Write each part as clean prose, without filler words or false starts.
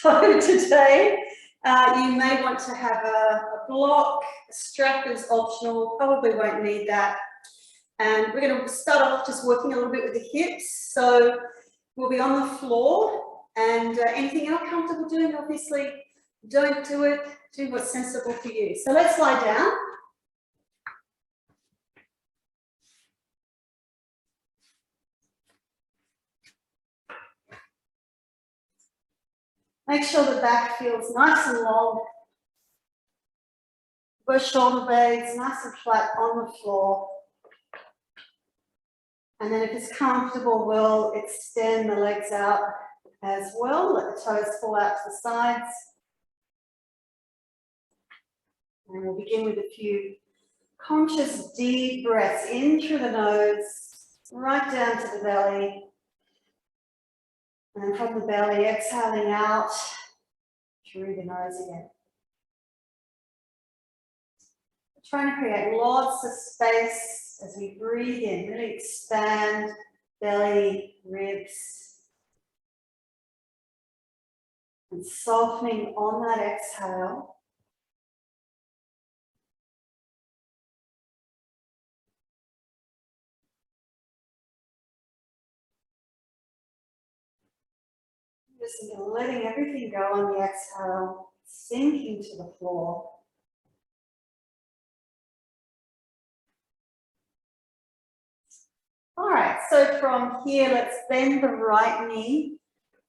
So today you may want to have a block. A strap is optional, probably won't need that. And we're going to start off just working a little bit with the hips. So we'll be on the floor, and anything you're not comfortable doing, obviously, don't do it. Do what's sensible for you. So let's lie down. Make sure the back feels nice and long. Both shoulder blades nice and flat on the floor. And then if it's comfortable, we'll extend the legs out as well. Let the toes fall out to the sides. And we'll begin with a few conscious deep breaths in through the nose, right down to the belly. And from the belly, exhaling out through the nose again. We're trying to create lots of space as we breathe in, really expand belly, ribs. And softening on that exhale. Just letting everything go on the exhale, sinking to the floor. All right, so from here, let's bend the right knee.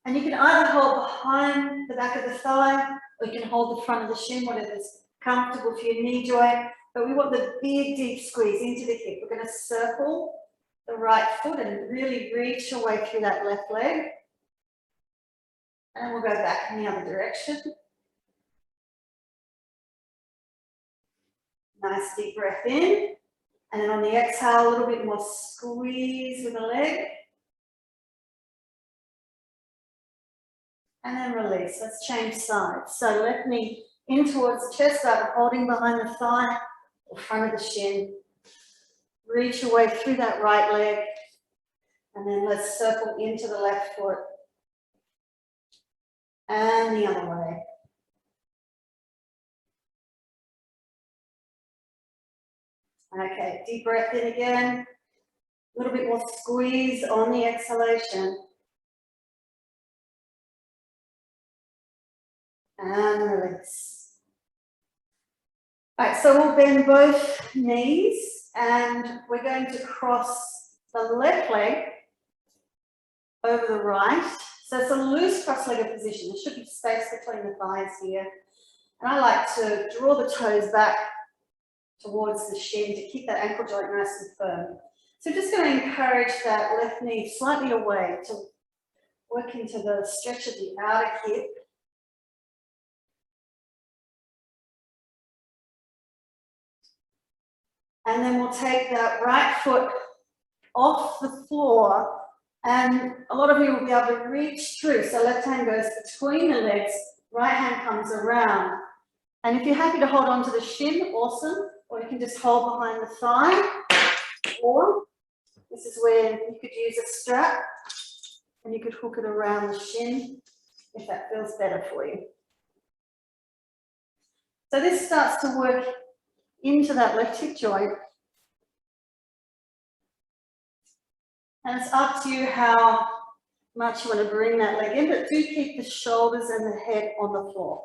And you can either hold behind the back of the thigh, or you can hold the front of the shin, whatever's comfortable for your knee joint. But we want the big, deep squeeze into the hip. We're going to circle the right foot and really reach away through that left leg. And we'll go back in the other direction. Nice deep breath in. And then on the exhale, a little bit more squeeze with the leg. And then release. Let's change sides. So left knee in towards the chest, start holding behind the thigh or front of the shin. Reach away through that right leg. And then let's circle into the left foot. And the other way. Okay, deep breath in again. A little bit more squeeze on the exhalation. And release. All right, so we'll bend both knees and we're going to cross the left leg over the right. So it's a loose cross-legged position. There should be space between the thighs here. And I like to draw the toes back towards the shin to keep that ankle joint nice and firm. So just going to encourage that left knee slightly away to work into the stretch of the outer hip. And then we'll take that right foot off the floor, and a lot of you will be able to reach through. So left hand goes between the legs, right hand comes around. And if you're happy to hold on to the shin, awesome. Or you can just hold behind the thigh. Or this is where you could use a strap and you could hook it around the shin if that feels better for you. So this starts to work into that left hip joint. And it's up to you how much you want to bring that leg in, but do keep the shoulders and the head on the floor.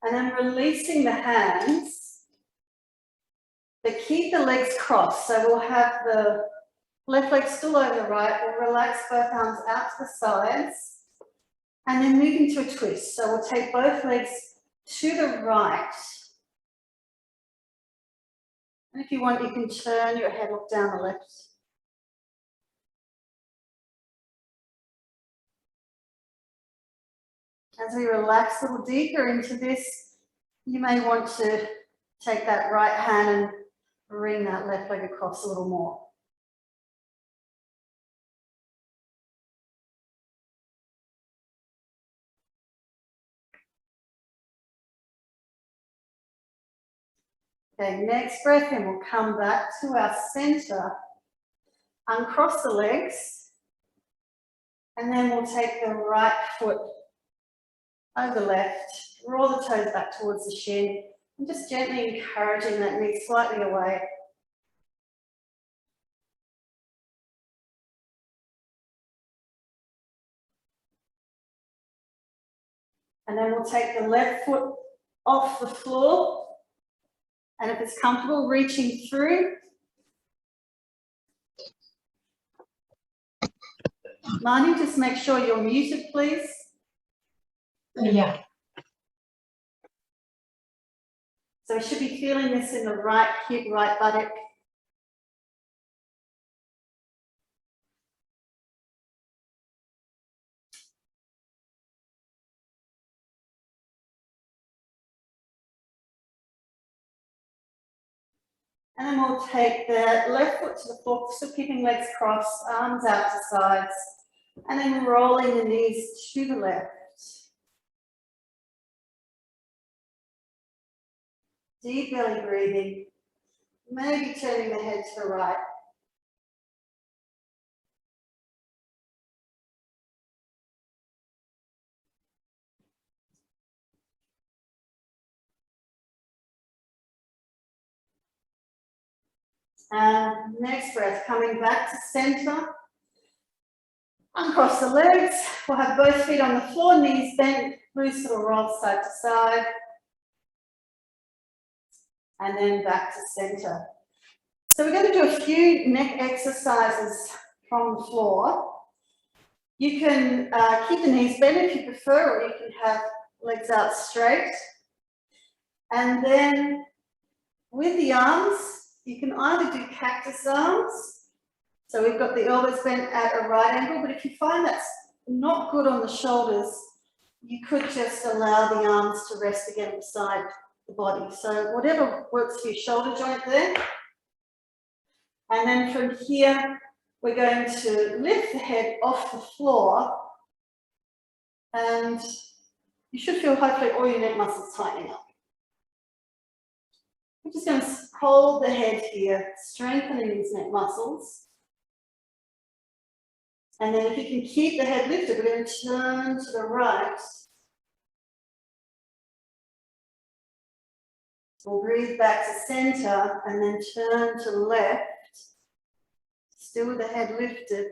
And then releasing the hands, but keep the legs crossed. So we'll have the left leg still over the right. We'll relax both arms out to the sides. And then move into a twist. So we'll take both legs to the right. And if you want, you can turn your head look down the left. As we relax a little deeper into this, you may want to take that right hand and bring that left leg across a little more. Okay, next breath in, we'll come back to our center, uncross the legs, and then we'll take the right foot over the left, roll the toes back towards the shin, and just gently encouraging that knee slightly away. And then we'll take the left foot off the floor, and if it's comfortable, reaching through. Marnie, just make sure you're muted, please. Yeah. So we should be feeling this in the right hip, right buttock. And then we'll take the left foot to the floor, still keeping legs crossed, arms out to sides, and then rolling the knees to the left. Deep belly breathing, maybe turning the head to the right. And next breath, coming back to center. Uncross the legs. We'll have both feet on the floor, knees bent, loose little roll side to side. And then back to center. So we're going to do a few neck exercises from the floor. You can keep the knees bent if you prefer, or you can have legs out straight. And then with the arms, you can either do cactus arms. So we've got the elbows bent at a right angle, but if you find that's not good on the shoulders, you could just allow the arms to rest again beside the body. So whatever works for your shoulder joint there. And then from here, we're going to lift the head off the floor, and you should feel hopefully all your neck muscles tightening up. We're just going to hold the head here, strengthening these neck muscles. And then if you can keep the head lifted, we're going to turn to the right. We'll breathe back to center and then turn to left. Still with the head lifted.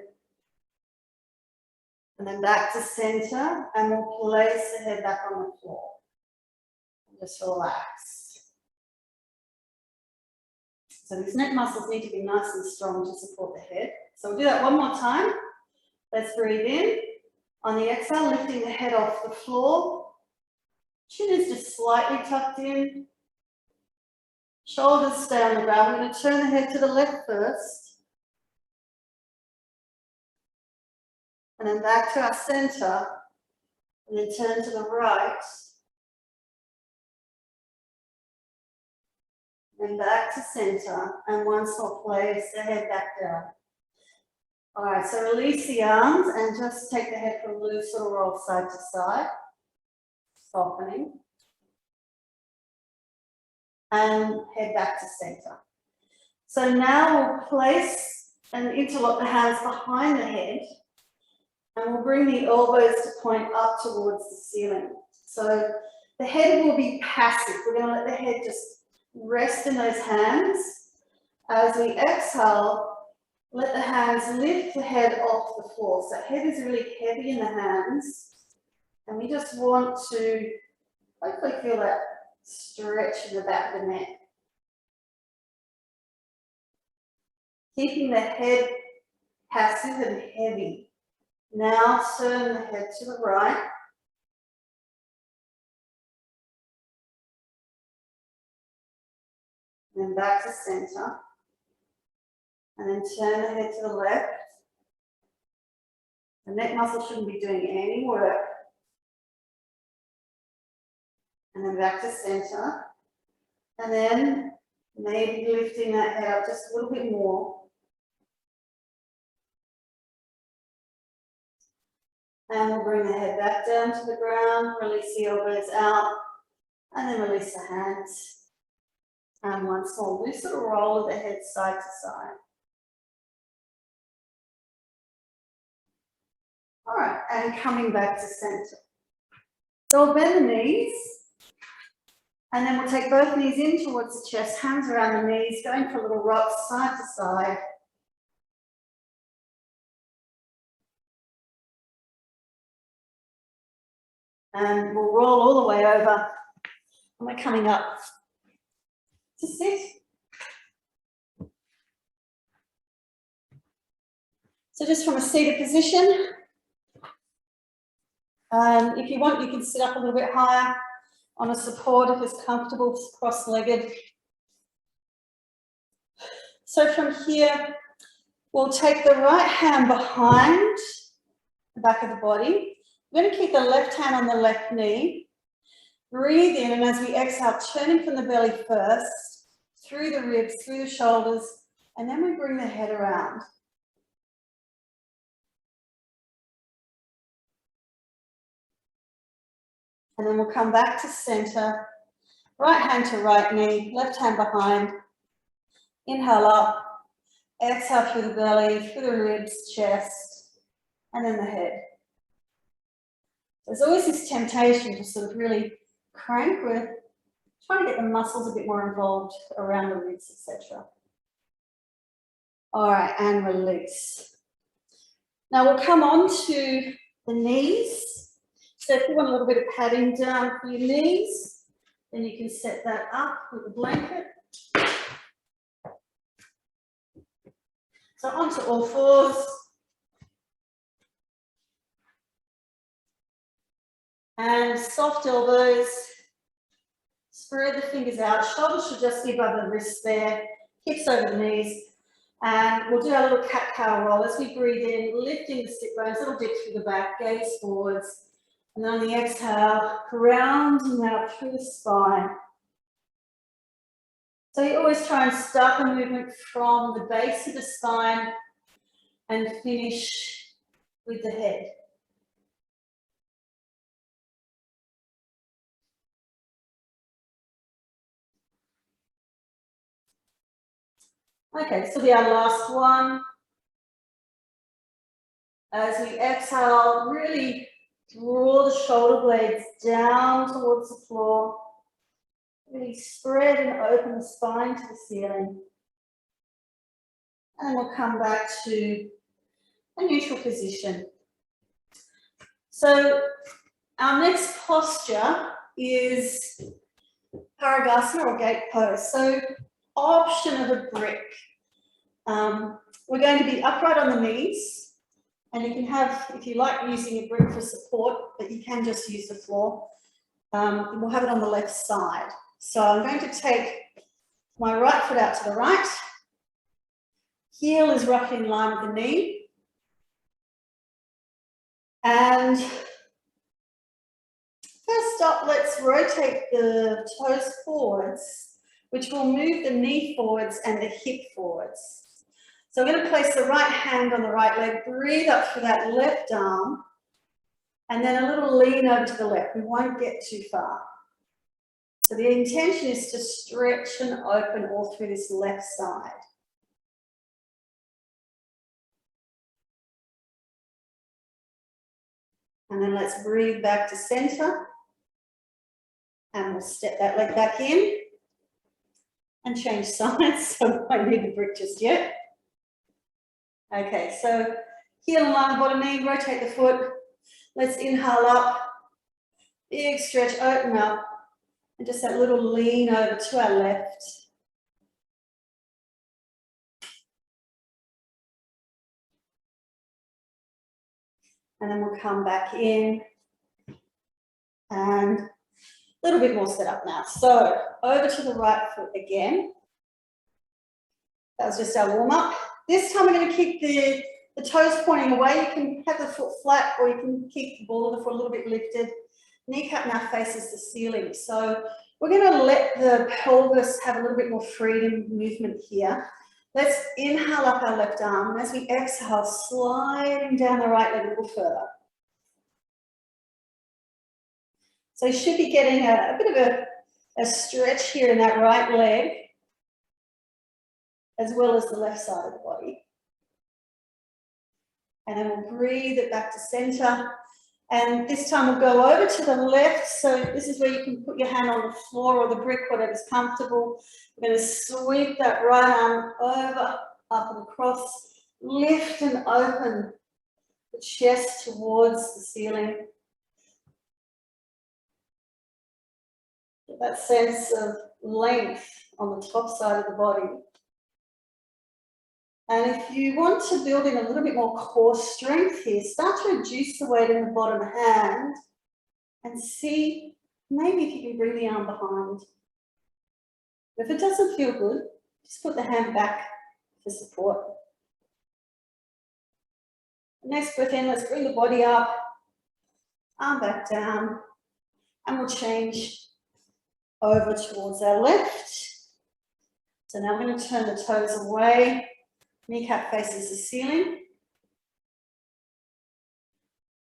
And then back to center, and we'll place the head back on the floor. And just relax. So these neck muscles need to be nice and strong to support the head. So we'll do that one more time. Let's breathe in. On the exhale, lifting the head off the floor. Chin is just slightly tucked in. Shoulders stay on the ground. We're going to turn the head to the left first. And then back to our center. And then turn to the right. And back to center. And once more, place the head back down. All right, so release the arms and just take the head for a loose little roll side to side. Softening. And head back to center. So now we'll place and interlock the hands behind the head, and we'll bring the elbows to point up towards the ceiling. So the head will be passive. We're going to let the head just rest in those hands. As we exhale, let the hands lift the head off the floor. So head is really heavy in the hands, and we just want to hopefully feel that stretch in the back of the neck. Keeping the head passive and heavy. Now turn the head to the right. Then back to center. And then turn the head to the left. The neck muscle shouldn't be doing any work. And then back to center. And then maybe lifting that head up just a little bit more. And we'll bring the head back down to the ground, release the elbows out, and then release the hands. And once more, we sort of roll the head side to side. All right, and coming back to center. So we'll bend the knees, and then we'll take both knees in towards the chest, hands around the knees, going for a little rock side to side. And we'll roll all the way over, and we're coming up to sit. So just from a seated position, if you want, you can sit up a little bit higher on a support if it's comfortable, cross-legged. So from here, we'll take the right hand behind the back of the body. We're going to keep the left hand on the left knee. Breathe in, and as we exhale, turning from the belly first, through the ribs, through the shoulders, and then we bring the head around. And then we'll come back to center, right hand to right knee, left hand behind. Inhale up, exhale through the belly, through the ribs, chest, and then the head. There's always this temptation to sort of really crank. We're trying to get the muscles a bit more involved around the ribs, etc. All right, and release. Now we'll come on to the knees. So if you want a little bit of padding down for your knees, then you can set that up with a blanket. So onto all fours. And soft elbows. Spread the fingers out. Shoulders should just be above the wrists there. Hips over the knees. And we'll do our little cat-cow roll as we breathe in, lifting the sit bones, little dip through the back, gaze forwards. And then on the exhale, rounding out through the spine. So you always try and start the movement from the base of the spine and finish with the head. Okay, this will be our last one. As we exhale, really draw the shoulder blades down towards the floor. Really spread and open the spine to the ceiling. And we'll come back to a neutral position. So our next posture is Parigasana or gate pose. So option of a brick. We're going to be upright on the knees. And you can have, if you like, using a brick for support, but you can just use the floor. We'll have it on the left side. So I'm going to take my right foot out to the right. Heel is roughly in line with the knee. And first up, let's rotate the toes forwards, which will move the knee forwards and the hip forwards. So we're going to place the right hand on the right leg, breathe up through that left arm, and then a little lean over to the left. We won't get too far. So the intention is to stretch and open all through this left side. And then let's breathe back to center. And we'll step that leg back in and change sides, so we won't need the brick just yet. Okay, so heel and line, bottom knee, rotate the foot. Let's inhale up, big stretch, open up, and just that little lean over to our left. And then we'll come back in and a little bit more set up now. So over to the right foot again. That was just our warm up. This time we're going to keep the toes pointing away. You can have the foot flat or you can keep the ball of the foot a little bit lifted. Kneecap now faces the ceiling. So we're going to let the pelvis have a little bit more freedom movement here. Let's inhale up our left arm. And as we exhale, sliding down the right leg a little further. So you should be getting a bit of a stretch here in that right leg. as well as the left side of the body. And then we'll breathe it back to center. And this time we'll go over to the left. So this is where you can put your hand on the floor or the brick, whatever's comfortable. We're going to sweep that right arm over, up and across. Lift and open the chest towards the ceiling. Get that sense of length on the top side of the body. And if you want to build in a little bit more core strength here, start to reduce the weight in the bottom hand and see maybe if you can bring the arm behind. If it doesn't feel good, just put the hand back for support. Next breath in, let's bring the body up, arm back down, and we'll change over towards our left. So now I'm going to turn the toes away. Kneecap faces the ceiling.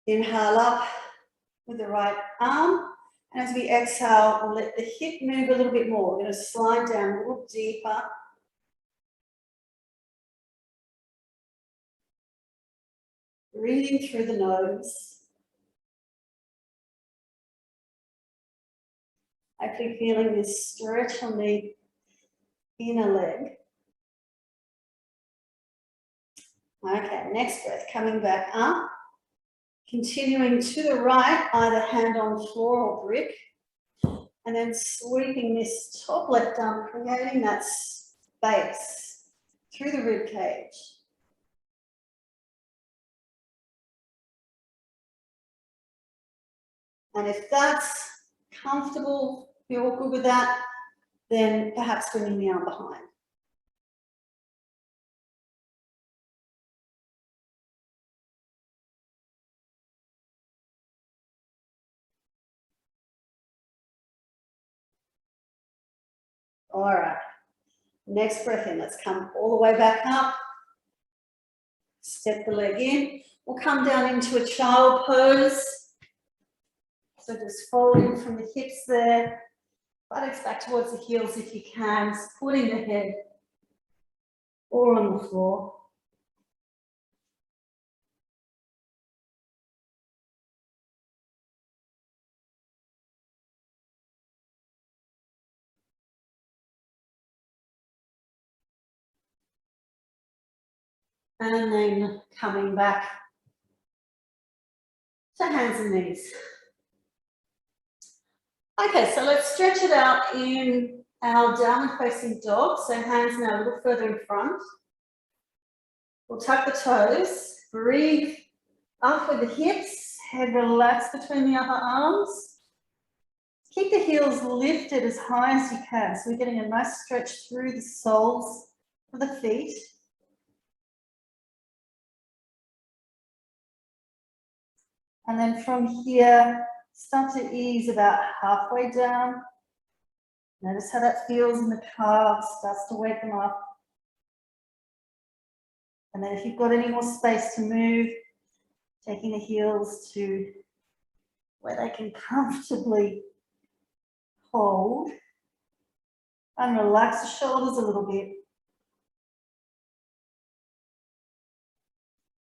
Inhale up with the right arm. And as we exhale, we'll let the hip move a little bit more. We're going to slide down a little deeper. Breathing through the nose. Hopefully feeling this stretch on the inner leg. Okay, next breath, coming back up, continuing to the right, either hand on floor or brick, and then sweeping this top left arm, creating that space through the rib cage. And if that's comfortable, you're all good with that, then perhaps bringing the arm behind. All right, next breath in, let's come all the way back up. Step the leg in. We'll come down into a child pose. So just folding from the hips there. Buttocks back towards the heels if you can, supporting the head or on the floor. And then coming back to hands and knees. Okay, so let's stretch it out in our downward facing dog. So hands now a little further in front. We'll tuck the toes, breathe up with the hips, head relaxed between the upper arms. Keep the heels lifted as high as you can. So we're getting a nice stretch through the soles of the feet. And then from here, start to ease about halfway down. Notice how that feels in the calves, starts to wake them up. And then if you've got any more space to move, taking the heels to where they can comfortably hold. And relax the shoulders a little bit.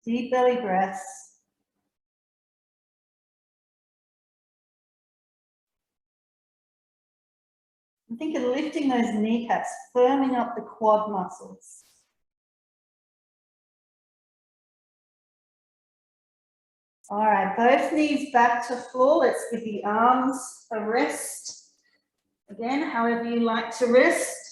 Deep belly breaths. And think of lifting those kneecaps, firming up the quad muscles. All right, both knees back to floor. Let's give the arms a rest. Again, however you like to rest.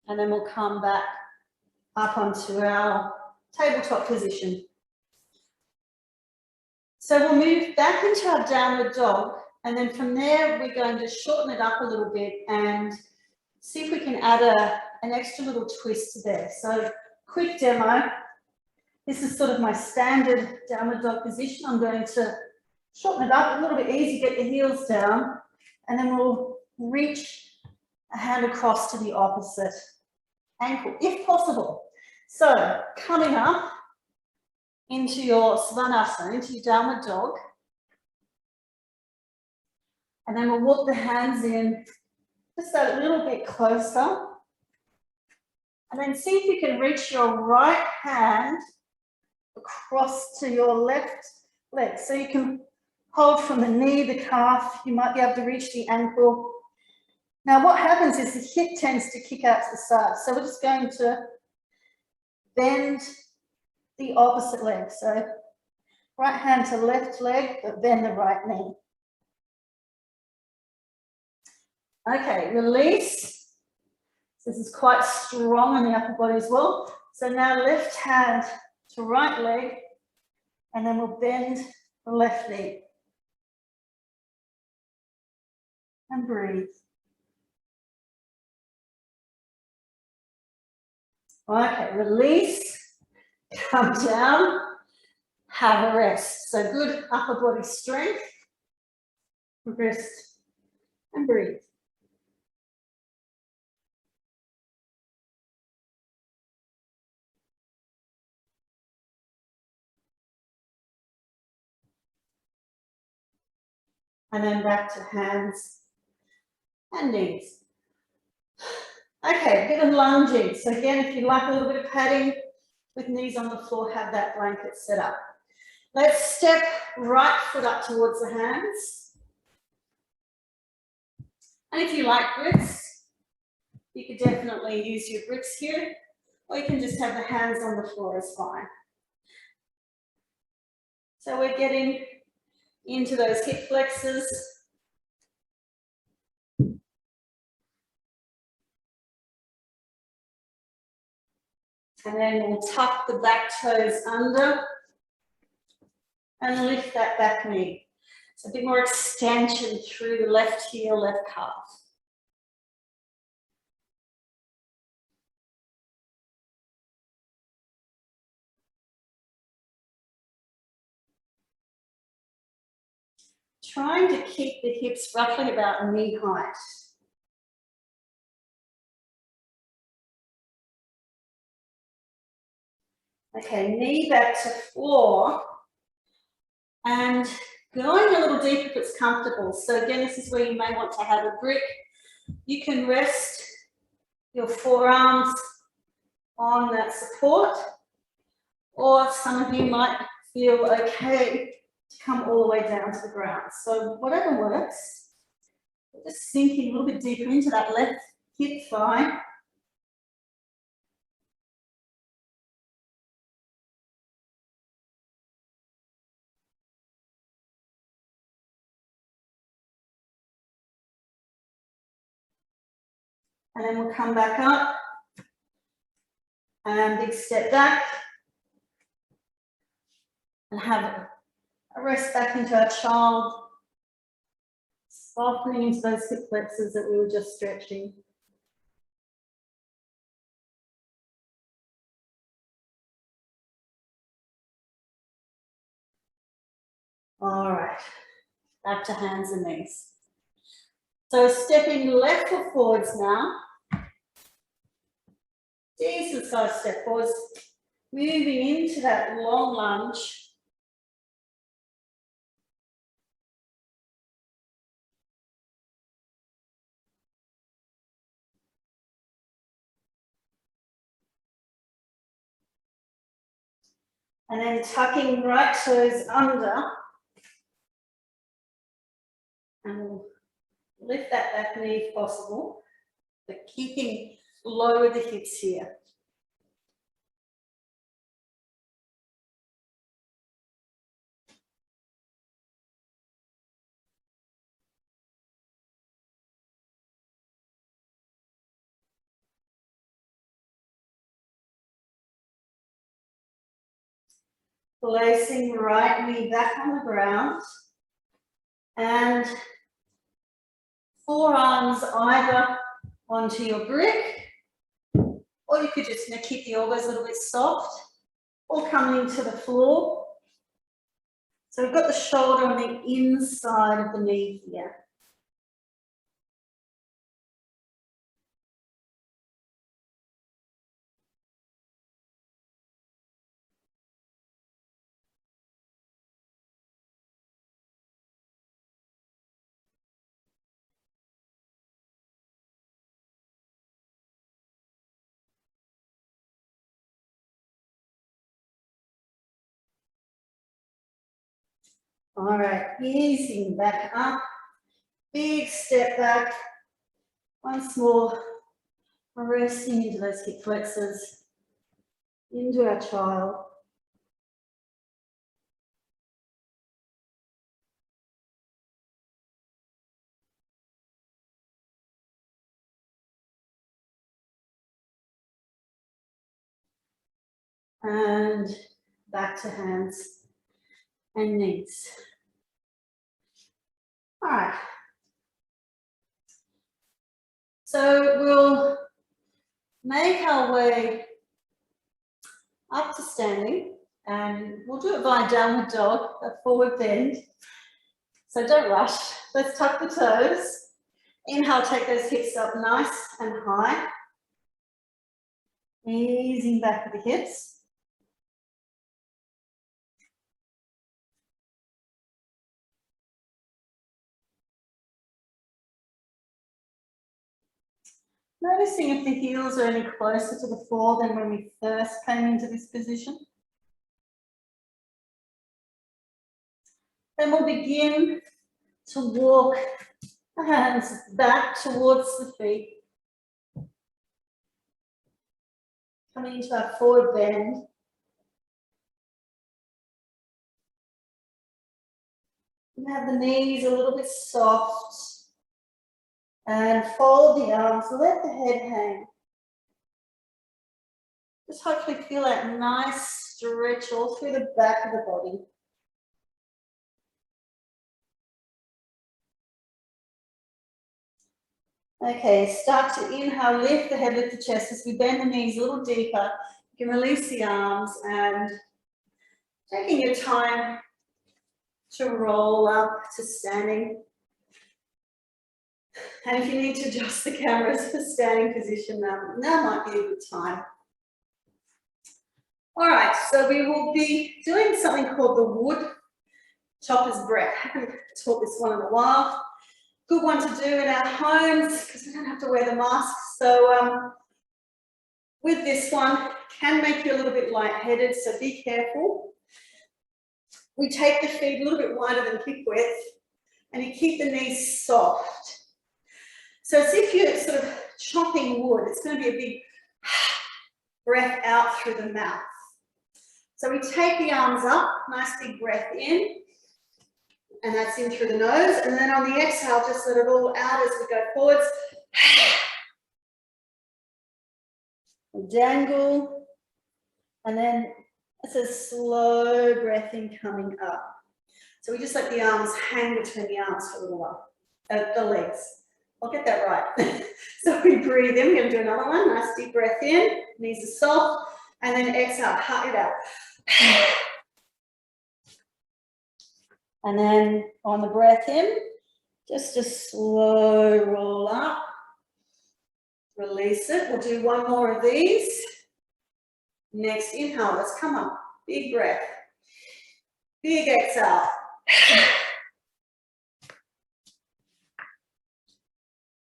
And then we'll come back up onto our tabletop position. So we'll move back into our downward dog, and then from there we're going to shorten it up a little bit and see if we can add an extra little twist there. So quick demo. This is sort of my standard downward dog position. I'm going to shorten it up a little bit easier, get the heels down, and then we'll reach a hand across to the opposite ankle, if possible. So coming up, into your Svanasana, into your downward dog. And then we'll walk the hands in just a little bit closer. And then see if you can reach your right hand across to your left leg. So you can hold from the knee, the calf, you might be able to reach the ankle. Now what happens is the hip tends to kick out to the side. So we're just going to bend the opposite leg. So right hand to left leg, but bend the right knee. Okay, release. This is quite strong on the upper body as well. So now left hand to right leg, and then we'll bend the left knee. And breathe. Okay, release, come down, have a rest. So good upper body strength. Rest and breathe. And then back to hands and knees. Okay, a bit of lunging. So again, if you like a little bit of padding with knees on the floor, have that blanket set up. Let's step right foot up towards the hands. And if you like grips, you could definitely use your grips here, or you can just have the hands on the floor is fine. So we're getting into those hip flexors. And then we'll tuck the back toes under and lift that back knee. So a bit more extension through the left heel, left calf. Trying to keep the hips roughly about knee height. Okay, knee back to floor. And going a little deeper if it's comfortable. So again, this is where you may want to have a grip. You can rest your forearms on that support, or some of you might feel okay to come all the way down to the ground. So whatever works, just sinking a little bit deeper into that left hip thigh. And then we'll come back up and big step back and have a rest back into our child, softening into those hip flexors that we were just stretching. All right, back to hands and knees. So stepping left foot forwards now. Decent size step forwards. Moving into that long lunge. And then tucking right toes under. And we'll lift that back knee if possible, but keeping low the hips here. Placing right knee back on the ground and forearms either onto your brick, or you could just keep the elbows a little bit soft, or coming to the floor. So we've got the shoulder on the inside of the knee here. All right, easing back up. Big step back. Once more, resting into those hip flexors, into our child. And back to hands and knees. All right. So we'll make our way up to standing, and we'll do it via downward dog, a forward bend. So don't rush. Let's tuck the toes. Inhale, take those hips up nice and high. Easing back with the hips. Noticing if the heels are any closer to the floor than when we first came into this position. Then we'll begin to walk the hands back towards the feet. Coming into our forward bend. And have the knees a little bit soft. And fold the arms, let the head hang. Just hopefully feel that nice stretch all through the back of the body. Okay, start to inhale, lift the head, lift the chest. As we bend the knees a little deeper, you can release the arms and taking your time to roll up to standing. And if you need to adjust the cameras for standing position, now might be a good time. All right, so we will be doing something called the wood chopper's breath. I haven't taught this one in a while. Good one to do in our homes because we don't have to wear the masks. So with this one, can make you a little bit lightheaded, so be careful. We take the feet a little bit wider than hip width and you keep the knees soft. So as if you're sort of chopping wood, it's going to be a big breath out through the mouth. So we take the arms up, nice big breath in, and that's in through the nose. And then on the exhale, just let it all out as we go forwards. We dangle, and then it's a slow breath in coming up. So we just let the arms hang between the arms for a little while, the legs. I'll get that right. So we breathe in, we're going to do another one, nice deep breath in, knees are soft, and then exhale, hug it out. And then on the breath in, just a slow roll up, release it. We'll do one more of these. Next inhale, let's come up, big breath, big exhale.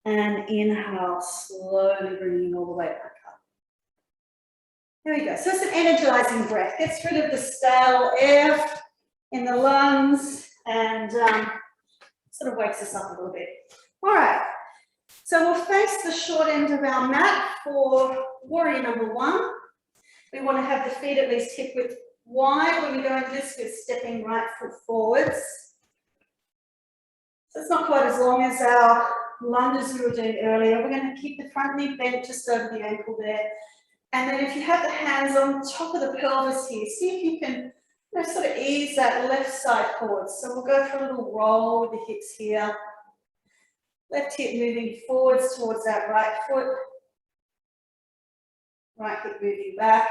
And inhale, slowly bringing all the way back up. There we go. So it's an energizing breath. Gets rid of the stale air in the lungs and sort of wakes us up a little bit. All right. So we'll face the short end of our mat for warrior number one. We want to have the feet at least hip width wide. When we go into this, we're stepping right foot forwards. So it's not quite as long as our lunges we were doing earlier. We're going to keep the front knee bent just over the ankle there. And then if you have the hands on top of the pelvis here, see if you can sort of ease that left side forward. So we'll go for a little roll with the hips here. Left hip moving forwards towards that right foot. Right hip moving back.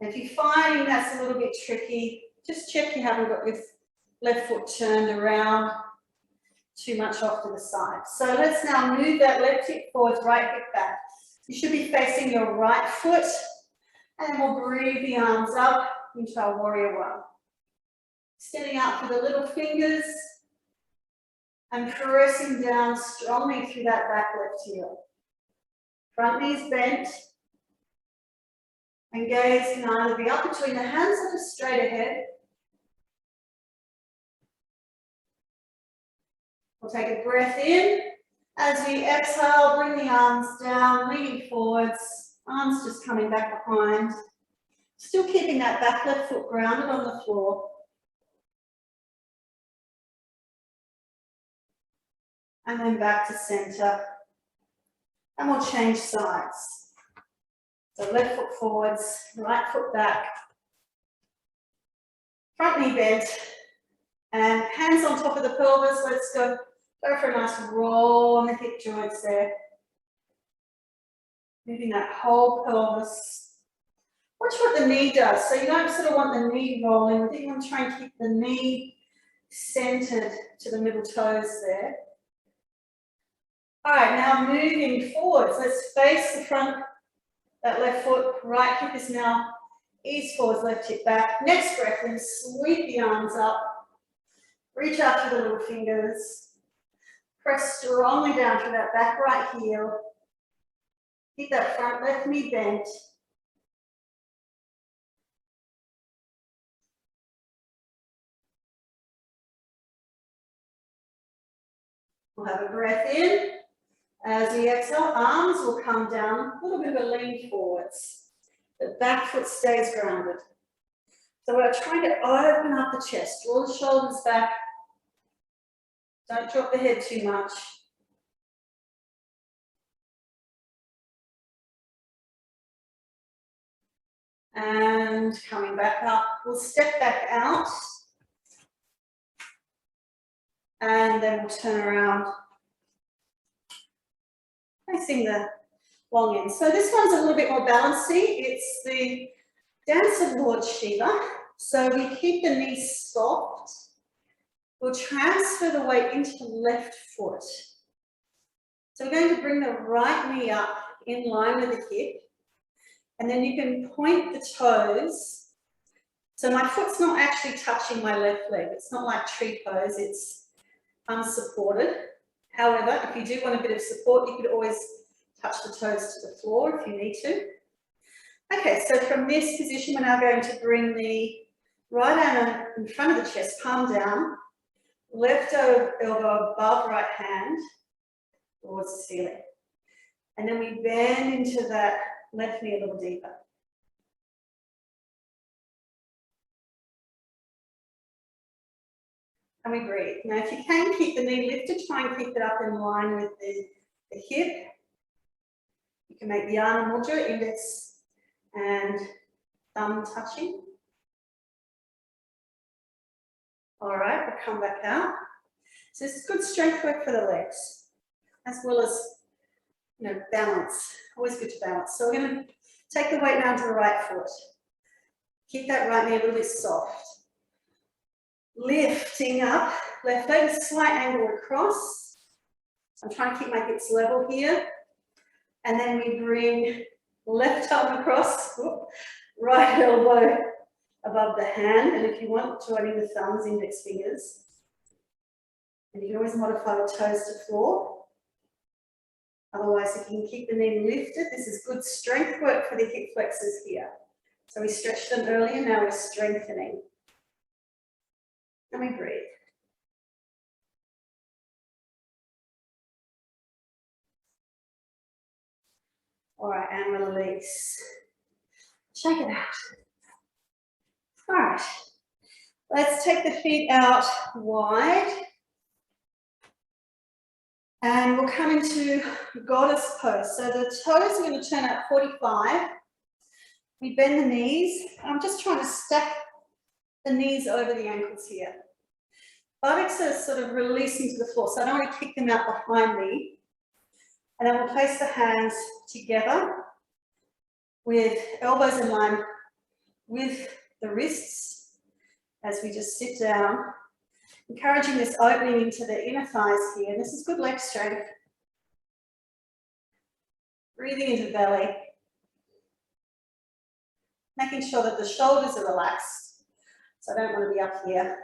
And if you're finding that's a little bit tricky, just check you haven't got your left foot turned around too much off to the side. So let's now move that left hip forwards, right hip back. You should be facing your right foot, and we'll breathe the arms up into our warrior one. Extending out for the little fingers and pressing down strongly through that back left heel. Front knees bent, and gaze can either be up between the hands or just straight ahead. We'll take a breath in. As we exhale, bring the arms down, leaning forwards, arms just coming back behind. Still keeping that back left foot grounded on the floor. And then back to center. And we'll change sides. So left foot forwards, right foot back. Front knee bent. And hands on top of the pelvis. Let's go for a nice roll on the hip joints there. Moving that whole pelvis. Watch what the knee does. So you don't sort of want the knee rolling. I think you want to try and keep the knee centered to the middle toes there. All right, now moving forwards. Let's face the front, that left foot. Right hip is now ease forwards, left hip back. Next breath in, sweep the arms up. Reach out to the little fingers. Press strongly down through that back right heel. Keep that front left knee bent. We'll have a breath in. As we exhale, arms will come down, a little bit of a lean forwards. The back foot stays grounded. So we're trying to open up the chest, draw the shoulders back. Don't drop the head too much. And coming back up, we'll step back out. And then we'll turn around, facing the long end. So this one's a little bit more balancey. It's the dance of Lord Shiva. So we keep the knees soft. We'll transfer the weight into the left foot. So we're going to bring the right knee up in line with the hip. And then you can point the toes. So my foot's not actually touching my left leg. It's not like tree pose, it's unsupported. However, if you do want a bit of support, you could always touch the toes to the floor if you need to. Okay, so from this position, we're now going to bring the right arm in front of the chest, palm down, left elbow above right hand towards the ceiling. And then we bend into that left knee a little deeper. And we breathe. Now, if you can keep the knee lifted, try and keep it up in line with the hip. You can make the Yana Mudra, index and thumb touching. All right, we'll come back out. So this is good strength work for the legs, as well as, you know, balance. Always good to balance. So we're going to take the weight down to the right foot. Keep that right knee a little bit soft. Lifting up, left leg, slight angle across. I'm trying to keep my hips level here. And then we bring left arm across, right elbow above the hand. And if you want, joining the thumbs, index fingers. And you can always modify the toes to floor. Otherwise, if you can keep the knee lifted, this is good strength work for the hip flexors here. So we stretched them earlier, now we're strengthening. And we breathe. All right, and release. Shake it out. All right, let's take the feet out wide. And we'll come into goddess pose. So the toes are going to turn out 45. We bend the knees. I'm just trying to stack the knees over the ankles here. Buttocks are sort of releasing to the floor, so I don't want to kick them out behind me. And then we'll place the hands together with elbows in line with the wrists as we just sit down, encouraging this opening into the inner thighs here. This is good leg strength. Breathing into the belly. Making sure that the shoulders are relaxed. So I don't want to be up here.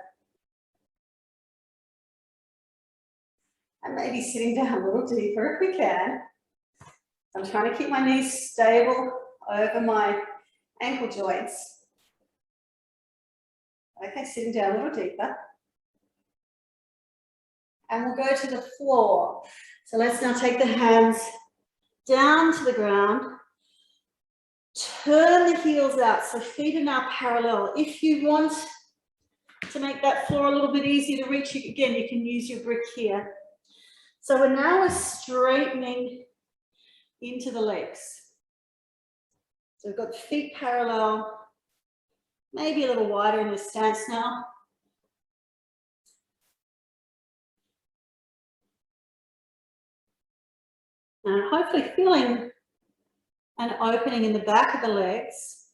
And maybe sitting down a little deeper if we can. I'm trying to keep my knees stable over my ankle joints. Okay, sitting down a little deeper. and we'll go to the floor. So let's now take the hands down to the ground. Turn the heels out, so feet are now parallel. If you want to make that floor a little bit easier to reach, again, you can use your brick here. So we're straightening into the legs. So we've got the feet parallel, maybe a little wider in this stance now. And hopefully feeling an opening in the back of the legs.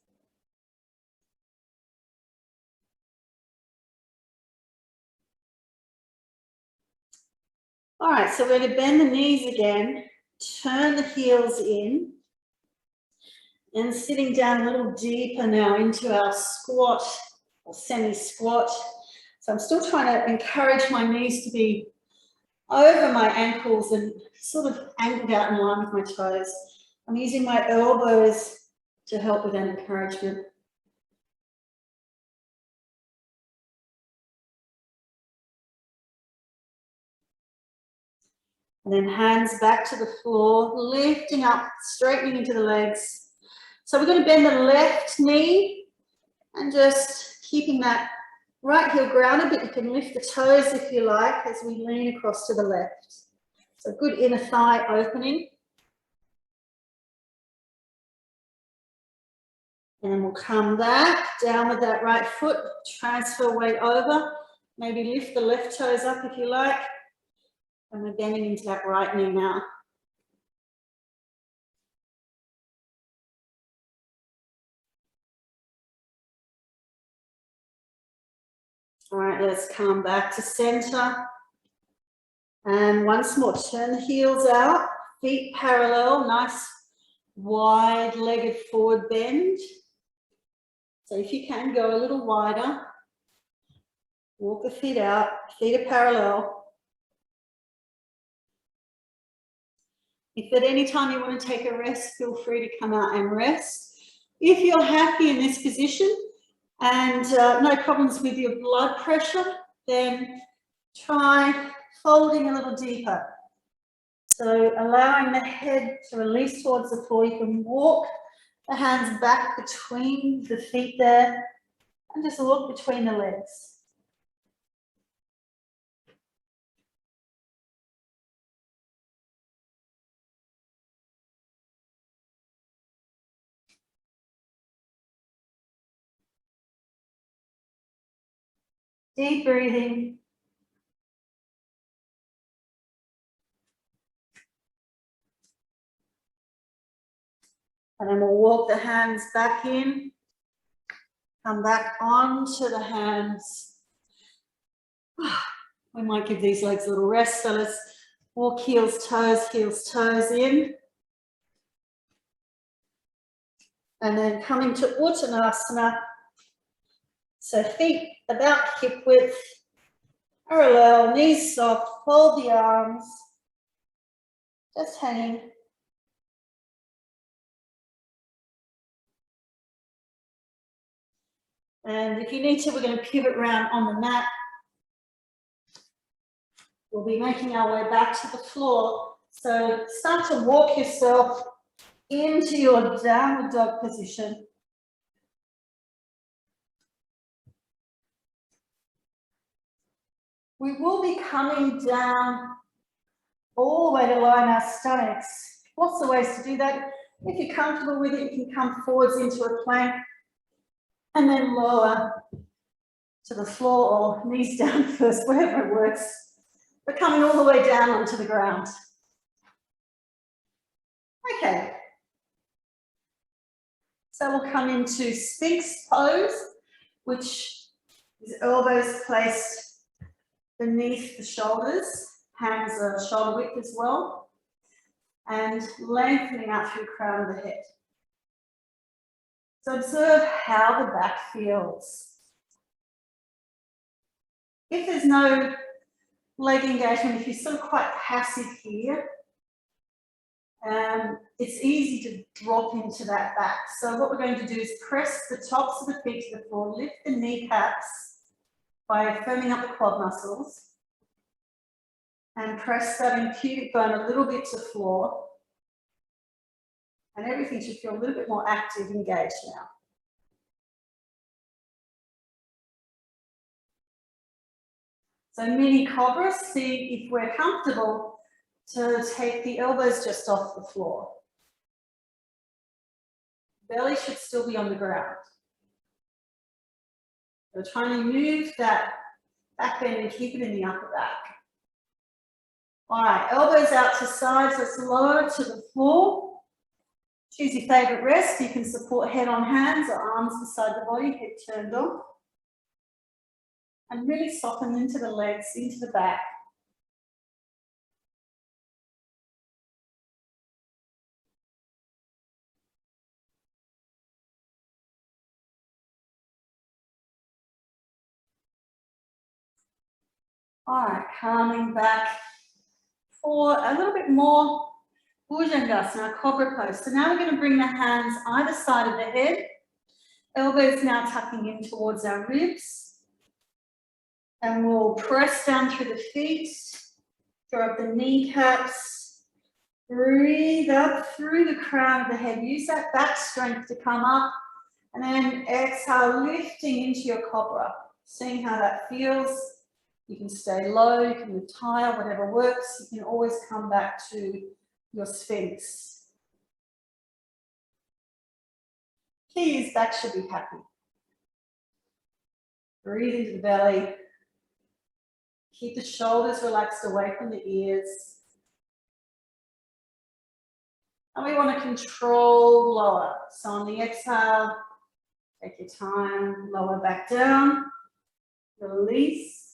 All right, so we're going to bend the knees again, turn the heels in, and sitting down a little deeper now into our squat or semi-squat. So I'm still trying to encourage my knees to be over my ankles and sort of angled out in line with my toes. I'm using my elbows to help with that encouragement. And then hands back to the floor, lifting up, straightening into the legs. So we're going to bend the left knee and just keeping that right heel grounded, but you can lift the toes if you like as we lean across to the left. So good inner thigh opening. And we'll come back down with that right foot, transfer weight over, maybe lift the left toes up if you like. And we're bending into that right knee now. All right, let's come back to center. And once more, turn the heels out, feet parallel, nice wide-legged forward bend. So if you can, go a little wider. Walk the feet out, feet are parallel. If at any time you want to take a rest, feel free to come out and rest. If you're happy in this position and no problems with your blood pressure, then try folding a little deeper. So allowing the head to release towards the floor. You can walk the hands back between the feet there and just walk between the legs. Deep breathing. And then we'll walk the hands back in, come back onto the hands. We might give these legs a little rest, so let's walk heels, toes in. And then coming to Uttanasana. So feet about hip width, parallel, knees soft, fold the arms, just hanging. And if you need to, we're going to pivot around on the mat. We'll be making our way back to the floor. So start to walk yourself into your downward dog position. We will be coming down all the way to line our stomachs. Lots of ways to do that. If you're comfortable with it, you can come forwards into a plank and then lower to the floor or knees down first, wherever it works. We're coming all the way down onto the ground. Okay. So we'll come into Sphinx pose, which is elbows placed beneath the shoulders, hands are shoulder width as well, and lengthening out through the crown of the head. So observe how the back feels. If there's no leg engagement, if you're sort of quite passive here, it's easy to drop into that back. So what we're going to do is press the tops of the feet to the floor, lift the kneecaps by firming up the quad muscles. and press that pubic bone a little bit to floor. And everything should feel a little bit more active, engaged now. So mini cobra, see if we're comfortable to take the elbows just off the floor. Belly should still be on the ground. We're trying to move that back bend and keep it in the upper back. All right, elbows out to sides, let's lower to the floor. Choose your favorite rest. You can support head on hands or arms beside the body, head turned off. And really soften into the legs, into the back. All right, calming back for a little bit more Bhujangasana, cobra pose. So now we're going to bring the hands either side of the head. Elbows now tucking in towards our ribs. And we'll press down through the feet, draw up the kneecaps. Breathe up through the crown of the head. Use that back strength to come up. And then exhale, lifting into your cobra. Seeing how that feels. You can stay low, you can lift higher, whatever works. You can always come back to your sphinx. Key is back should be happy. Breathe into the belly. Keep the shoulders relaxed away from the ears. And we want to control lower. So on the exhale, take your time, lower back down, release.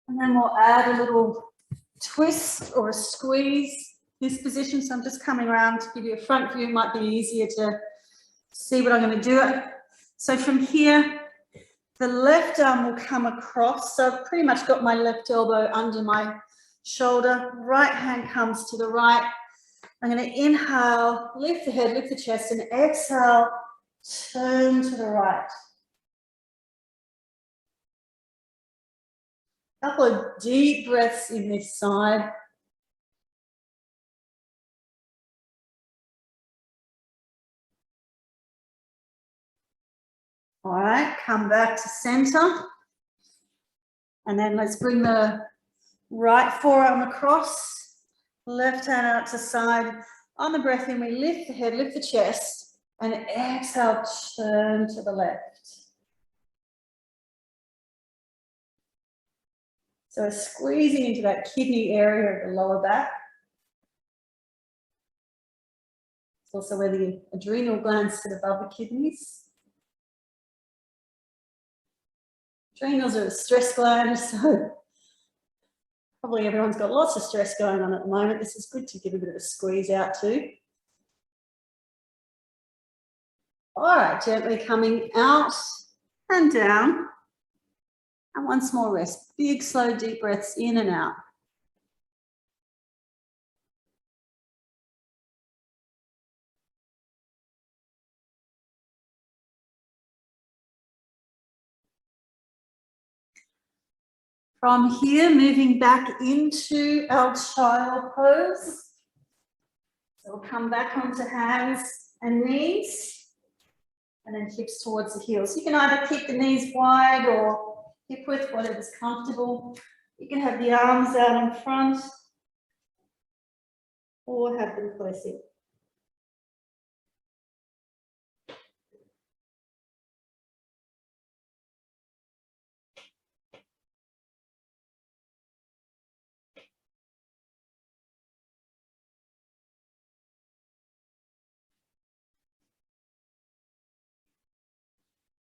And then we'll add a little twist or a squeeze this position. So I'm just coming around to give you a front view. It might be easier to see what I'm going to do. So from here, the left arm will come across. So I've pretty much got my left elbow under my shoulder. Right hand comes to the right. I'm going to inhale, lift the head, lift the chest, and exhale, turn to the right. Couple of deep breaths in this side. All right, come back to center. And then let's bring the right forearm across, left hand out to side. On the breath in, we lift the head, lift the chest, and exhale, turn to the left. So squeezing into that kidney area of the lower back. It's also where the adrenal glands sit above the kidneys. Adrenals are a stress gland, so probably everyone's got lots of stress going on at the moment. This is good to give a bit of a squeeze out too. All right, gently coming out and down. And once more rest. Big, slow, deep breaths in and out. From here, moving back into our child pose. So we'll come back onto hands and knees, and then hips towards the heels. You can either keep the knees wide or hip width, whatever's comfortable. You can have the arms out in front or have them close in.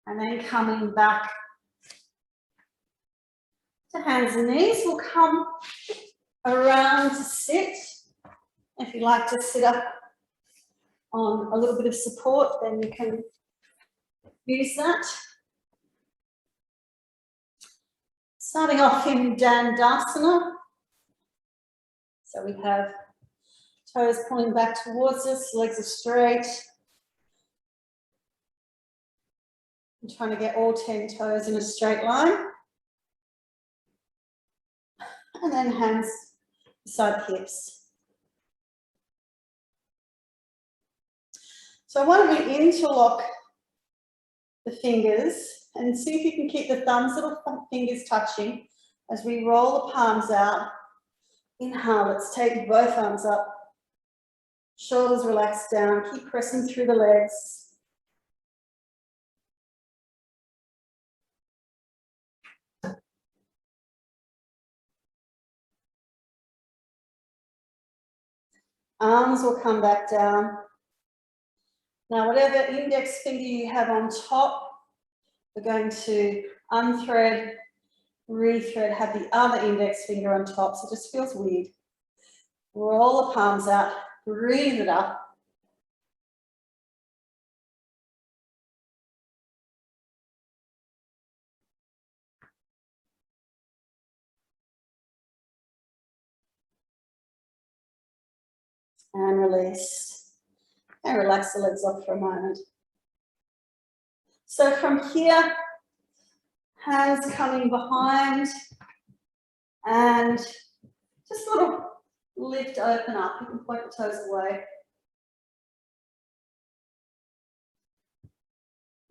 And then coming back to hands and knees, we'll come around to sit. If you like to sit up on a little bit of support, then you can use that. Starting off in Dandasana. So we have Toes pulling back towards us, legs are straight. I'm trying to get all 10 toes in a straight line. And then hands beside hips. So I want to interlock the fingers and see if you can keep the thumbs, little fingers touching as we roll the palms out. Inhale, let's take both arms up. Shoulders relaxed down, keep pressing through the legs. Arms will come back down. Now, whatever index finger you have on top, we're going to unthread, rethread, have the other index finger on top, so it just feels weird. Roll the palms out, breathe it up. And release. And relax the legs off for a moment. So from here, hands coming behind and just a little lift, open up. You can point the toes away.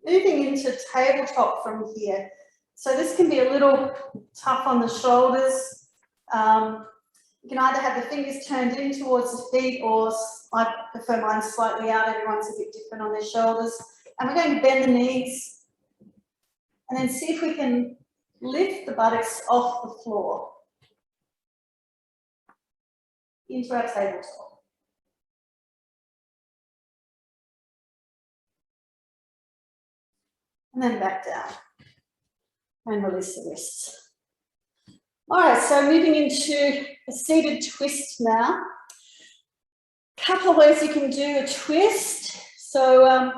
Moving into tabletop from here. So this can be a little tough on the shoulders. You can either have the fingers turned in towards the feet, or I prefer mine slightly out. Everyone's a bit different on their shoulders. And we're going to bend the knees and then see if we can lift the buttocks off the floor into our tabletop. And then back down and release the wrists. All right, so moving into a seated twist now. Couple of ways you can do a twist. So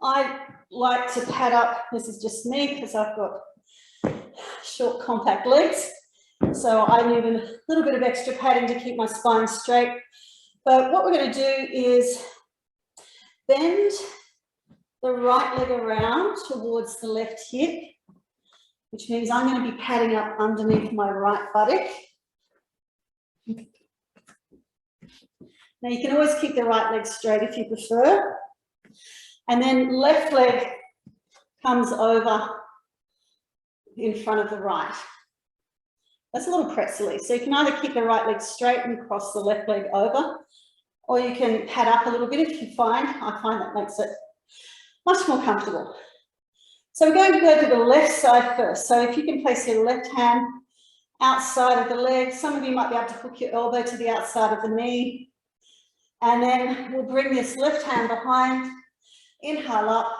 I like to pad up, this is just me because I've got short compact legs. So I need a little bit of extra padding to keep my spine straight. But what we're going to do is bend the right leg around towards the left hip, which means I'm going to be padding up underneath my right buttock. Now you can always keep the right leg straight if you prefer. And then left leg comes over in front of the right. That's a little pretzel-y. So you can either keep the right leg straight and cross the left leg over, or you can pad up a little bit if you find. I find that makes it much more comfortable. So we're going to go to the left side first. So if you can place your left hand outside of the leg, some of you might be able to hook your elbow to the outside of the knee. And then we'll bring this left hand behind, inhale up,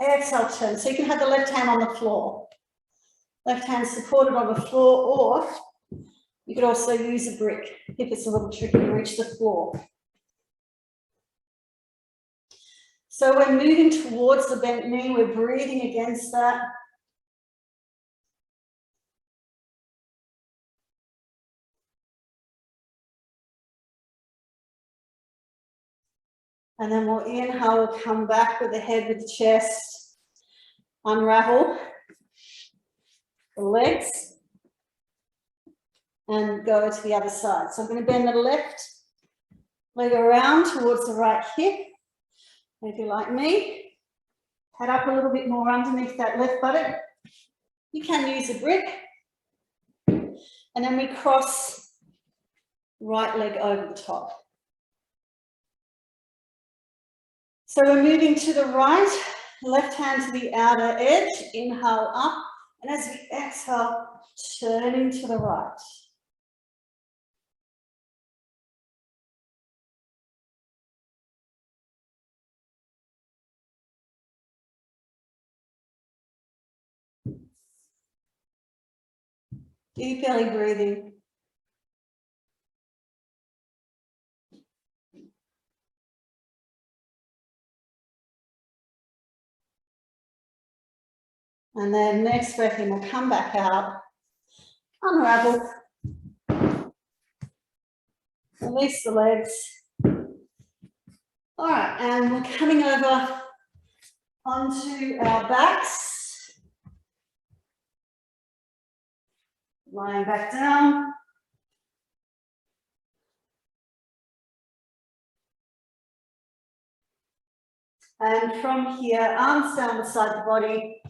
exhale, turn. So you can have the left hand on the floor. Left hand supported on the floor, or you could also use a brick if it's a little tricky to reach the floor. So we're moving towards the bent knee, we're breathing against that. And then we'll inhale, we'll come back with the head, with the chest, unravel the legs, and go to the other side. So I'm going to bend the left leg around towards the right hip. If you're like me, head up a little bit more underneath that left buttock. You can use a brick. And then we cross right leg over the top. So we're moving to the right, left hand to the outer edge, inhale up, and as we exhale, turning to the right. Deep belly breathing. And then next breath in, we'll come back out, unravel. Release the legs. All right, and we're coming over onto our backs. Lying back down. And from here, arms down beside the body.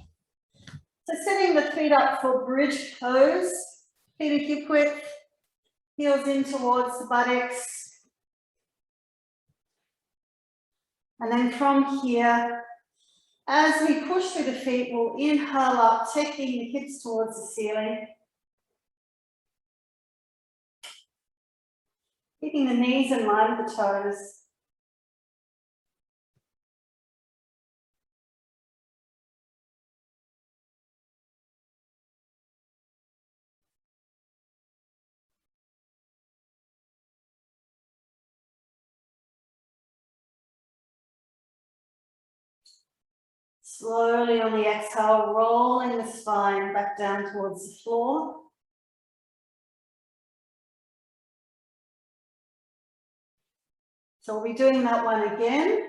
So setting the feet up for bridge pose, feet at hip width, heels in towards the buttocks. And then from here, as we push through the feet, we'll inhale up, taking the hips towards the ceiling. Keeping the knees in line with the toes. Slowly on the exhale, rolling the spine back down towards the floor. So we'll be doing that one again.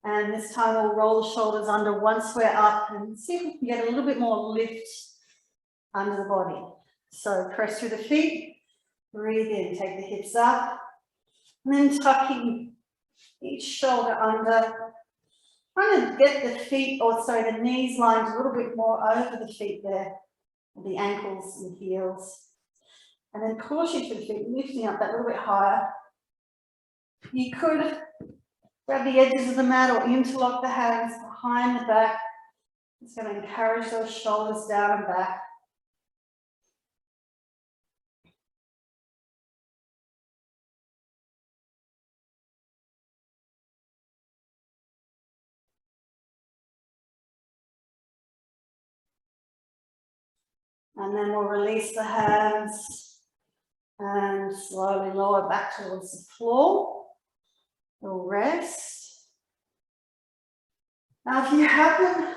And this time we'll roll the shoulders under once we're up and see if we can get a little bit more lift under the body. So press through the feet, breathe in, take the hips up, and then tucking each shoulder under. Trying to get the feet, or sorry, the knees lined a little bit more over the feet there, the ankles and heels. And then pushing through the feet, lifting up that little bit higher. You could grab the edges of the mat or interlock the hands behind the back. It's going to encourage those shoulders down and back. And then we'll release the hands and slowly lower back towards the floor. We'll rest. Now, if you happen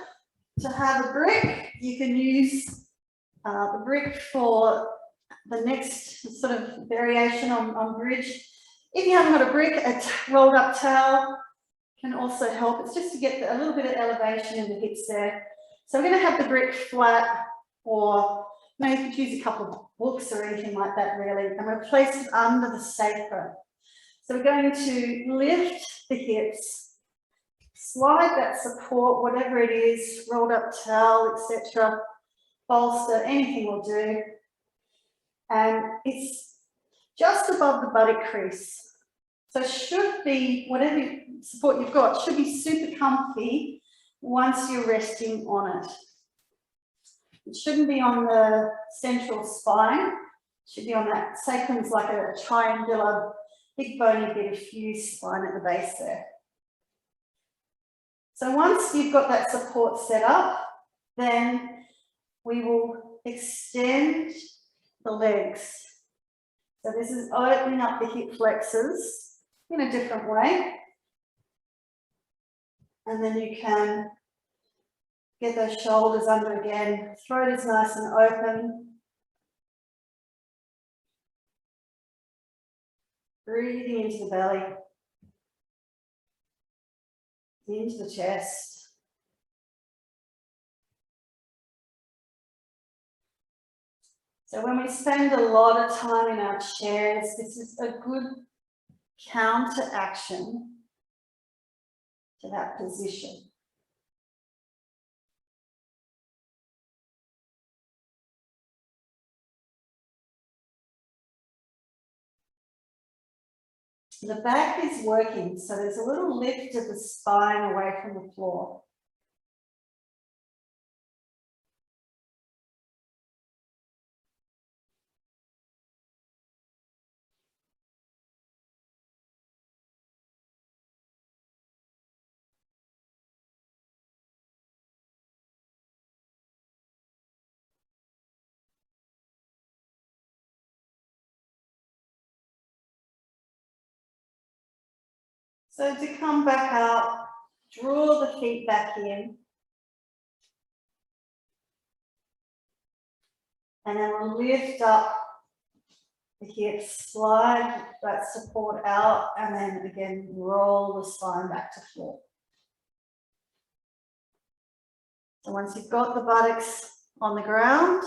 to have a brick, you can use the brick for the next sort of variation on bridge. If you haven't got a brick, a rolled up towel can also help. It's just to get a little bit of elevation in the hips there. So we're going to have the brick flat, or you could use a couple of books or anything like that really, and we'll place it under the sacrum. So we're going to lift the hips, slide that support, whatever it is, rolled up towel, etc., bolster, anything will do. And it's just above the buttock crease. So it should be, whatever support you've got, should be super comfy once you're resting on it. It shouldn't be on the central spine. It should be on that sacrum's like a triangular, big bony bit of fused spine at the base there. So once you've got that support set up, then we will extend the legs. So this is opening up the hip flexors in a different way. And then you can get those shoulders under again. Throat is nice and open. Breathing into the belly. Into the chest. So when we spend a lot of time in our chairs, this is a good counter action to that position. The back is working, so there's a little lift of the spine away from the floor. So to come back up, draw the feet back in. And then we'll lift up the hips, slide that support out, and then again, roll the spine back to floor. So once you've got the buttocks on the ground,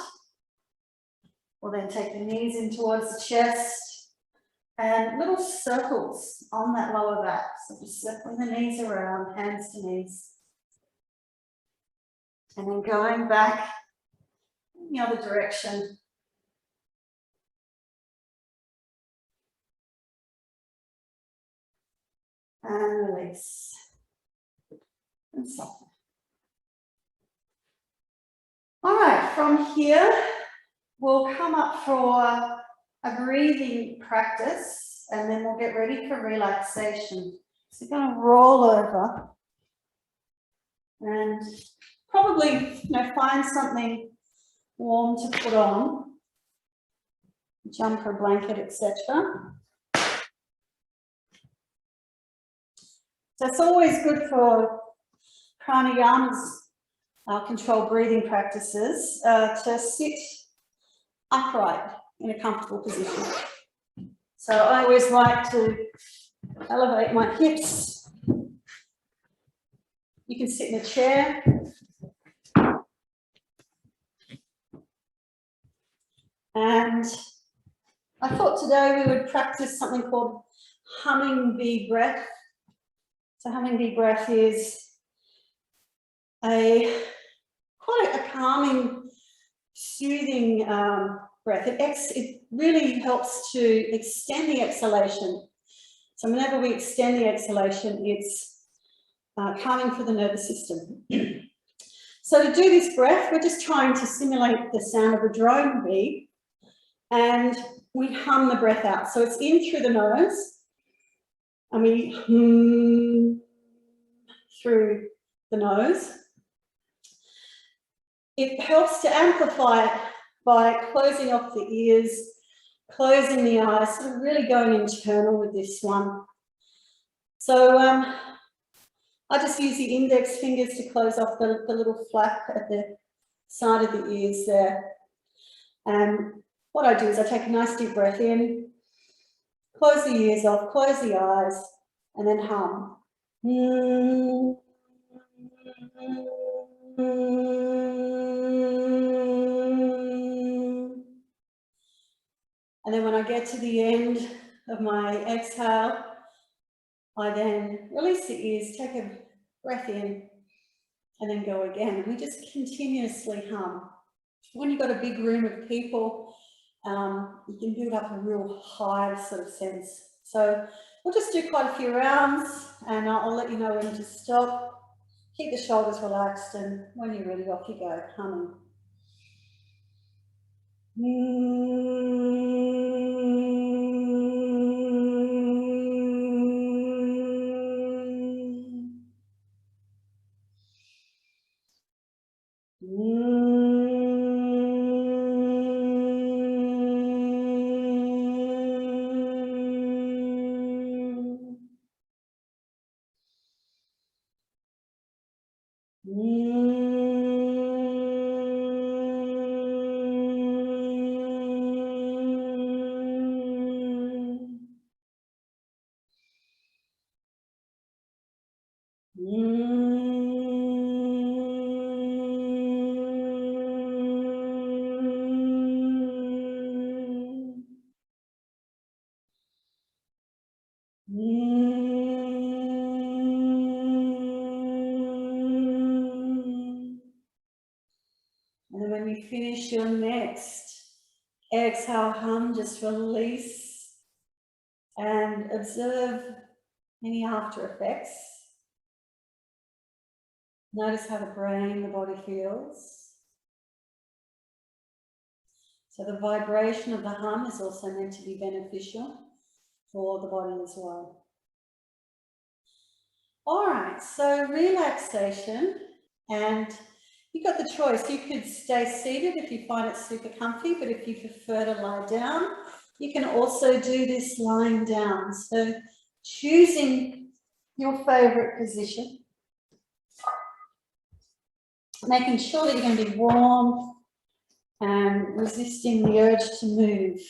we'll then take the knees in towards the chest and little circles on that lower back. So just circling the knees around, hands to knees. And then going back in the other direction. And release. And soften. All right, from here, we'll come up for a breathing practice, and then we'll get ready for relaxation. So you're going to roll over and probably, find something warm to put on, jumper, blanket, etc. So it's always good for pranayamas, controlled breathing practices, to sit upright in a comfortable position. So I always like to elevate my hips. You can sit in a chair. And I thought today we would practice something called humming bee breath. So humming bee breath is quite a calming, soothing breath. It really helps to extend the exhalation. So whenever we extend the exhalation, it's calming for the nervous system. So to do this breath, we're just trying to simulate the sound of a drone bee, and we hum the breath out. So it's in through the nose, and we hum through the nose. It helps to amplify it by closing off the ears, closing the eyes, sort of really going internal with this one. So I just use the index fingers to close off the little flap at the side of the ears there. And what I do is I take a nice deep breath in, close the ears off, close the eyes, and then hum. And then when I get to the end of my exhale, I then release the ears, take a breath in, and then go again. And we just continuously hum. When you've got a big room of people, you can build up a real hive sort of sense. So we'll just do quite a few rounds, and I'll let you know when to stop. Keep the shoulders relaxed, and when you're ready, off you go, humming. And then when you finish your next exhale hum, just release and observe any after effects. Notice how the brain, the body feels. So the vibration of the hum is also meant to be beneficial for the body as well. All right, so relaxation, and you've got the choice. You could stay seated if you find it super comfy, but if you prefer to lie down, you can also do this lying down. So choosing your favorite position, making sure that you're going to be warm and resisting the urge to move.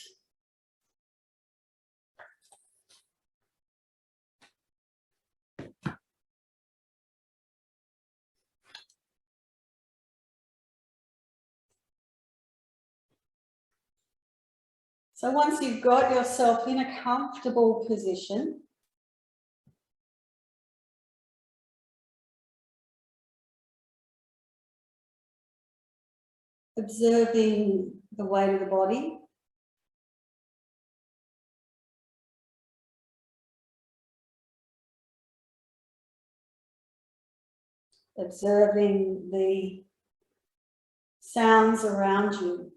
So once you've got yourself in a comfortable position, observing the weight of the body, observing the sounds around you.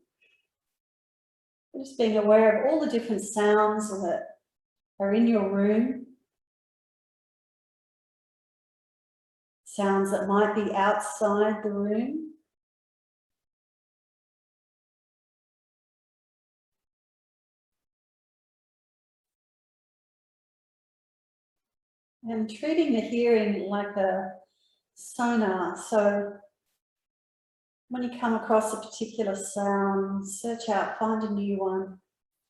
Just being aware of all the different sounds that are in your room, sounds that might be outside the room. And treating the hearing like a sonar. So when you come across a particular sound, search out, find a new one.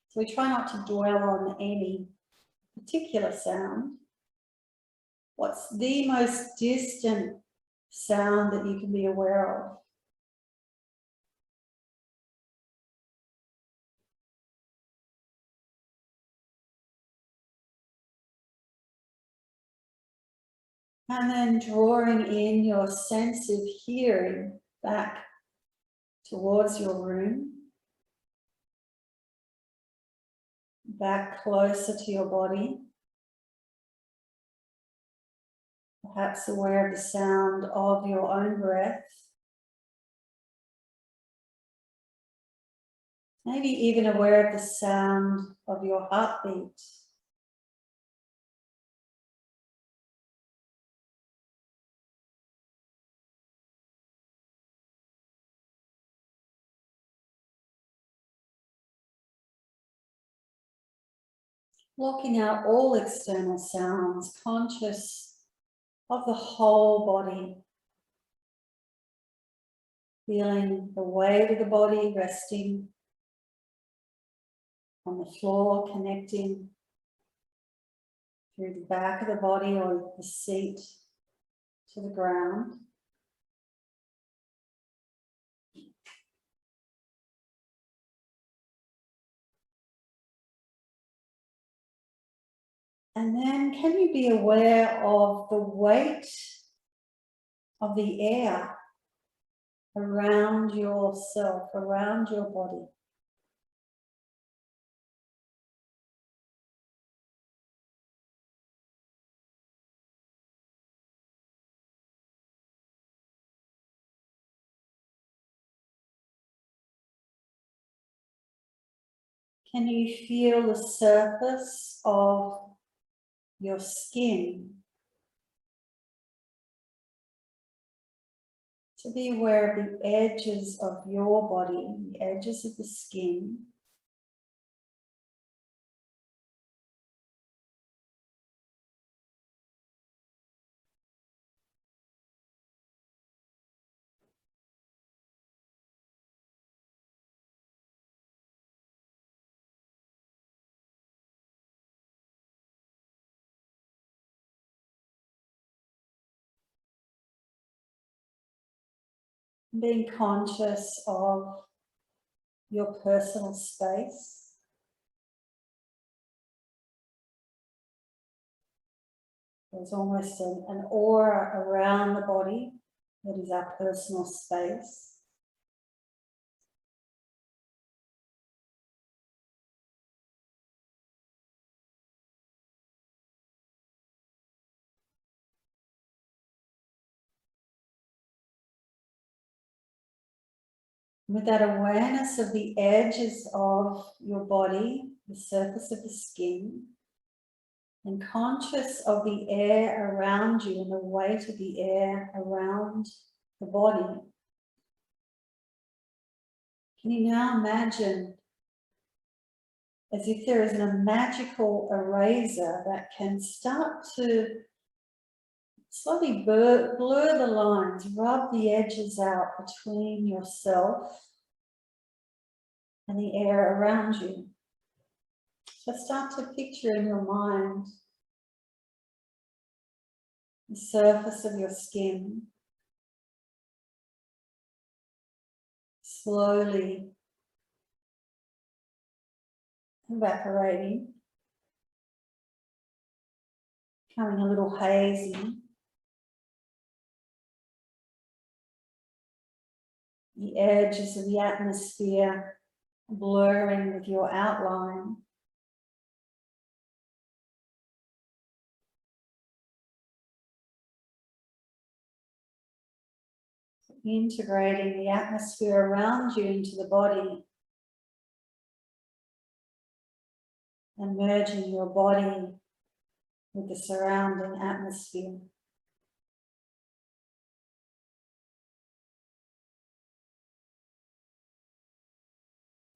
So we try not to dwell on any particular sound. What's the most distant sound that you can be aware of? And then drawing in your sense of hearing back towards your room, back closer to your body, perhaps aware of the sound of your own breath, maybe even aware of the sound of your heartbeat. Blocking out all external sounds, conscious of the whole body, feeling the weight of the body resting on the floor, connecting through the back of the body or the seat to the ground. And then can you be aware of the weight of the air around yourself, around your body? Can you feel the surface of your skin? To be aware of the edges of your body, the edges of the skin. Being conscious of your personal space. There's almost an aura around the body that is our personal space. With that awareness of the edges of your body, the surface of the skin, and conscious of the air around you and the weight of the air around the body, can you now imagine as if there is a magical eraser that can start to slowly blur the lines, rub the edges out between yourself and the air around you. So start to picture in your mind the surface of your skin slowly evaporating, becoming a little hazy. The edges of the atmosphere blurring with your outline. Integrating the atmosphere around you into the body and merging your body with the surrounding atmosphere.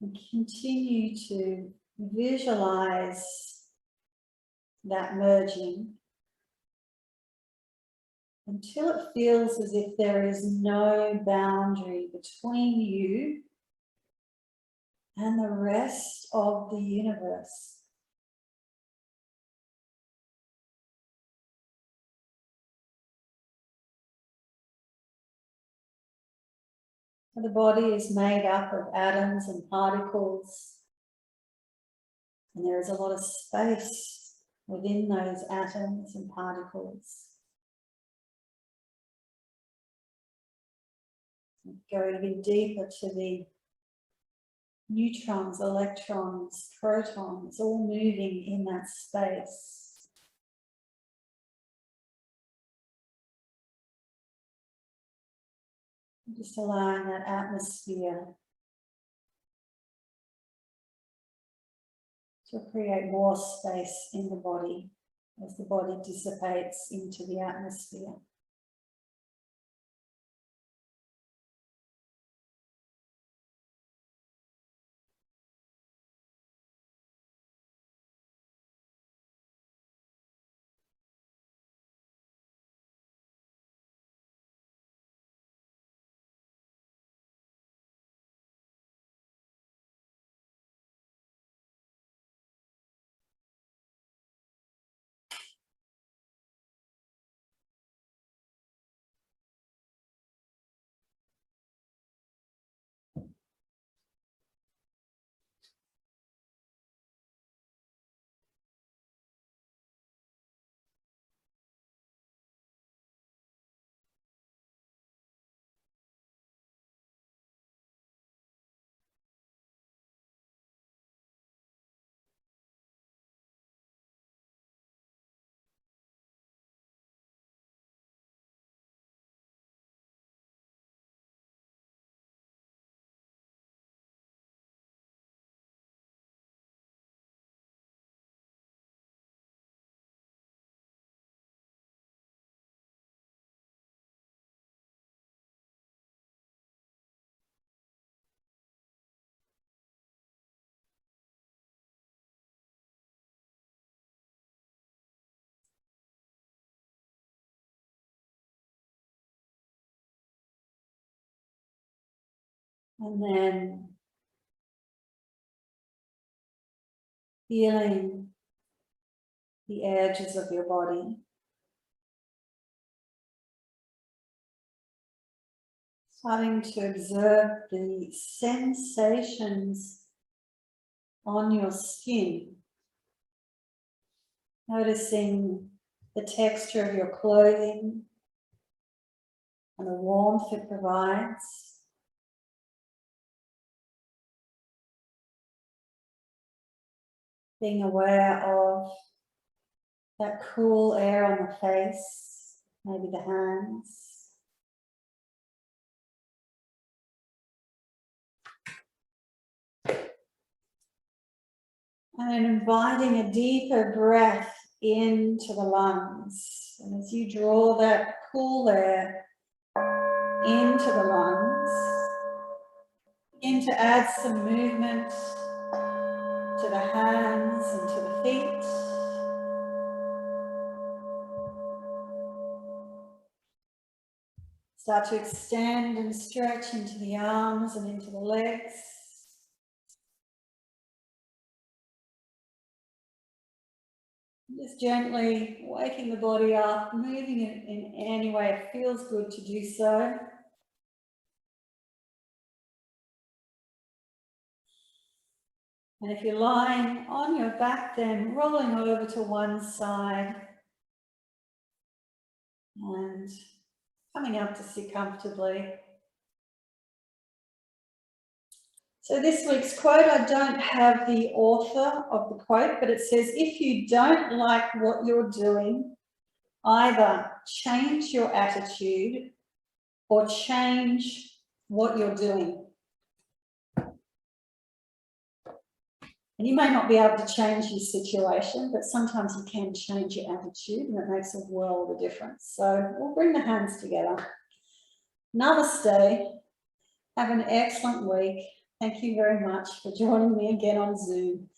And continue to visualize that merging until it feels as if there is no boundary between you and the rest of the universe. The body is made up of atoms and particles, and there is a lot of space within those atoms and particles. Go even deeper to the neutrons, electrons, protons, all moving in that space. Just allowing that atmosphere to create more space in the body as the body dissipates into the atmosphere. And then feeling the edges of your body. Starting to observe the sensations on your skin. Noticing the texture of your clothing and the warmth it provides. Being aware of that cool air on the face, maybe the hands. And then inviting a deeper breath into the lungs. And as you draw that cool air into the lungs, begin to add some movement to the hands and to the feet. Start to extend and stretch into the arms and into the legs. Just gently waking the body up, moving it in any way it feels good to do so. And if you're lying on your back, then rolling over to one side and coming up to sit comfortably. So this week's quote, I don't have the author of the quote, but it says, if you don't like what you're doing, either change your attitude or change what you're doing. And you may not be able to change your situation, but sometimes you can change your attitude, and it makes a world of difference. So we'll bring the hands together. Namaste. Have an excellent week. Thank you very much for joining me again on Zoom.